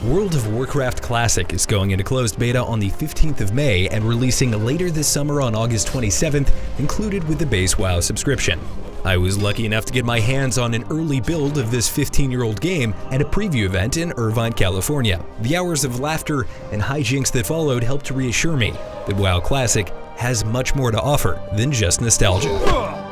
World of Warcraft Classic is going into closed beta on the 15th of May and releasing later this summer on August 27th, included with the base WoW subscription. I was lucky enough to get my hands on an early build of this 15-year-old game at a preview event in Irvine, California. The hours of laughter and hijinks that followed helped to reassure me that WoW Classic has much more to offer than just nostalgia.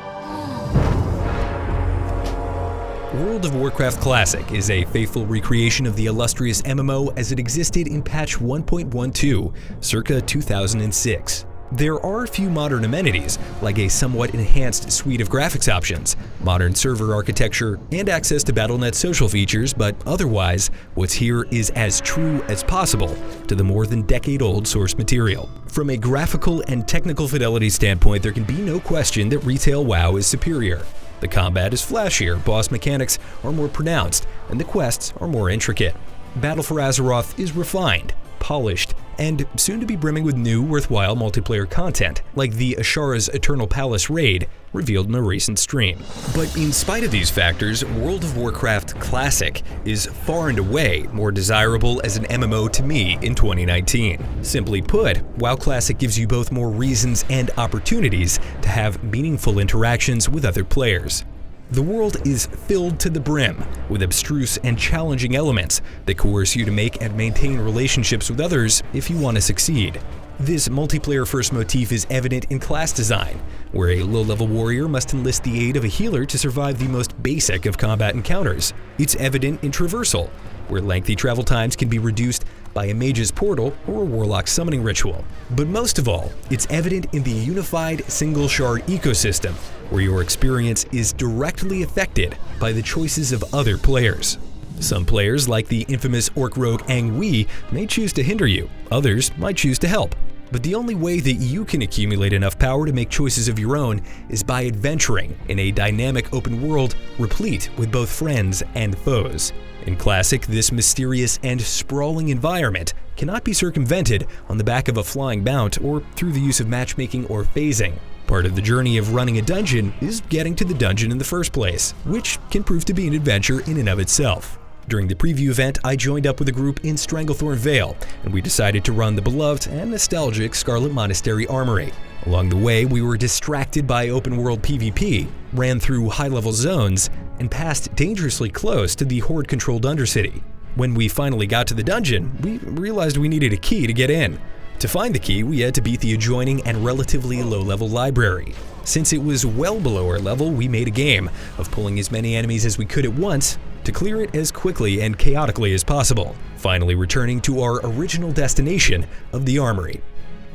World of Warcraft Classic is a faithful recreation of the illustrious MMO as it existed in patch 1.12, circa 2006. There are a few modern amenities, like a somewhat enhanced suite of graphics options, modern server architecture, and access to Battle.net social features, but otherwise, what's here is as true as possible to the more than decade-old source material. From a graphical and technical fidelity standpoint, there can be no question that retail WoW is superior. The combat is flashier, boss mechanics are more pronounced, and the quests are more intricate. Battle for Azeroth is refined, polished, and soon to be brimming with new, worthwhile multiplayer content, like the Ashara's Eternal Palace raid, revealed in a recent stream. But in spite of these factors, World of Warcraft Classic is far and away more desirable as an MMO to me in 2019. Simply put, WoW Classic gives you both more reasons and opportunities to have meaningful interactions with other players. The world is filled to the brim with abstruse and challenging elements that coerce you to make and maintain relationships with others if you want to succeed. This multiplayer-first motif is evident in class design, where a low-level warrior must enlist the aid of a healer to survive the most basic of combat encounters. It's evident in traversal, where lengthy travel times can be reduced by a mage's portal or a warlock summoning ritual. But most of all, it's evident in the unified single-shard ecosystem, where your experience is directly affected by the choices of other players. Some players, like the infamous orc rogue Ang Wei, may choose to hinder you, others might choose to help. But the only way that you can accumulate enough power to make choices of your own is by adventuring in a dynamic open world replete with both friends and foes. In Classic, this mysterious and sprawling environment cannot be circumvented on the back of a flying mount or through the use of matchmaking or phasing. Part of the journey of running a dungeon is getting to the dungeon in the first place, which can prove to be an adventure in and of itself. During the preview event, I joined up with a group in Stranglethorn Vale, and we decided to run the beloved and nostalgic Scarlet Monastery Armory. Along the way, we were distracted by open-world PvP, ran through high-level zones, and passed dangerously close to the Horde-controlled Undercity. When we finally got to the dungeon, we realized we needed a key to get in. To find the key, we had to beat the adjoining and relatively low-level library. Since it was well below our level, we made a game of pulling as many enemies as we could at once to clear it as quickly and chaotically as possible, finally returning to our original destination of the Armory.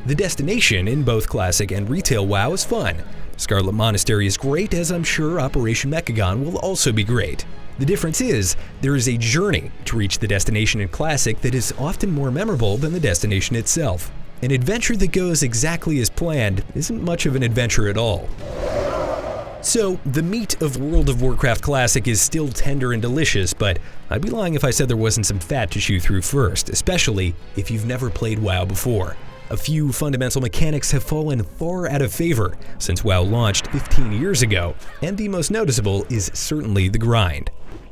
The destination in both Classic and Retail WoW is fun. Scarlet Monastery is great, as I'm sure Operation Mechagon will also be great. The difference is, there is a journey to reach the destination in Classic that is often more memorable than the destination itself. An adventure that goes exactly as planned isn't much of an adventure at all. So, the meat of World of Warcraft Classic is still tender and delicious, but I'd be lying if I said there wasn't some fat to chew through first, especially if you've never played WoW before. A few fundamental mechanics have fallen far out of favor since WoW launched 15 years ago, and the most noticeable is certainly the grind.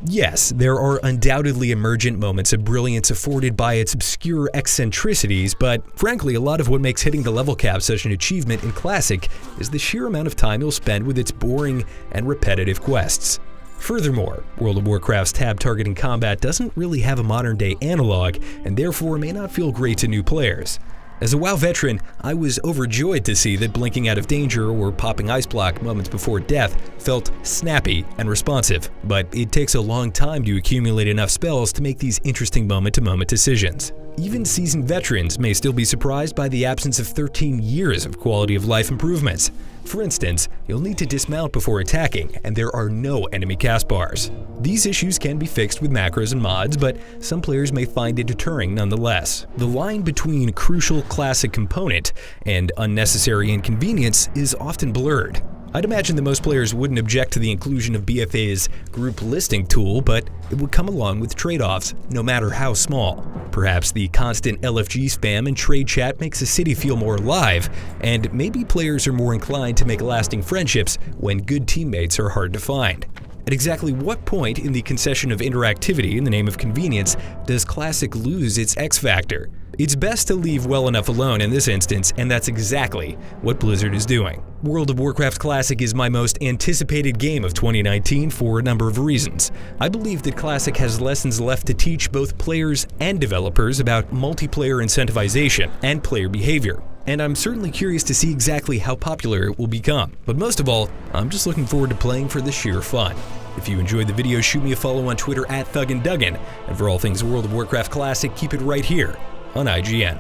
Yes, there are undoubtedly emergent moments of brilliance afforded by its obscure eccentricities, but frankly, a lot of what makes hitting the level cap such an achievement in Classic is the sheer amount of time you'll spend with its boring and repetitive quests. Furthermore, World of Warcraft's tab targeting combat doesn't really have a modern-day analog, and therefore may not feel great to new players. As a WoW veteran, I was overjoyed to see that blinking out of danger or popping ice block moments before death felt snappy and responsive, but it takes a long time to accumulate enough spells to make these interesting moment-to-moment decisions. Even seasoned veterans may still be surprised by the absence of 13 years of quality of life improvements. For instance, you'll need to dismount before attacking, and there are no enemy cast bars. These issues can be fixed with macros and mods, but some players may find it deterring nonetheless. The line between crucial Classic component and unnecessary inconvenience is often blurred. I'd imagine that most players wouldn't object to the inclusion of BFA's group listing tool, but it would come along with trade-offs, no matter how small. Perhaps the constant LFG spam and trade chat makes a city feel more alive, and maybe players are more inclined to make lasting friendships when good teammates are hard to find. At exactly what point in the concession of interactivity in the name of convenience does Classic lose its X factor? It's best to leave well enough alone in this instance, and that's exactly what Blizzard is doing. World of Warcraft Classic is my most anticipated game of 2019 for a number of reasons. I believe that Classic has lessons left to teach both players and developers about multiplayer incentivization and player behavior, and I'm certainly curious to see exactly how popular it will become. But most of all, I'm just looking forward to playing for the sheer fun. If you enjoyed the video, shoot me a follow on Twitter @ThugandDuggan, and for all things World of Warcraft Classic, keep it right here on IGN.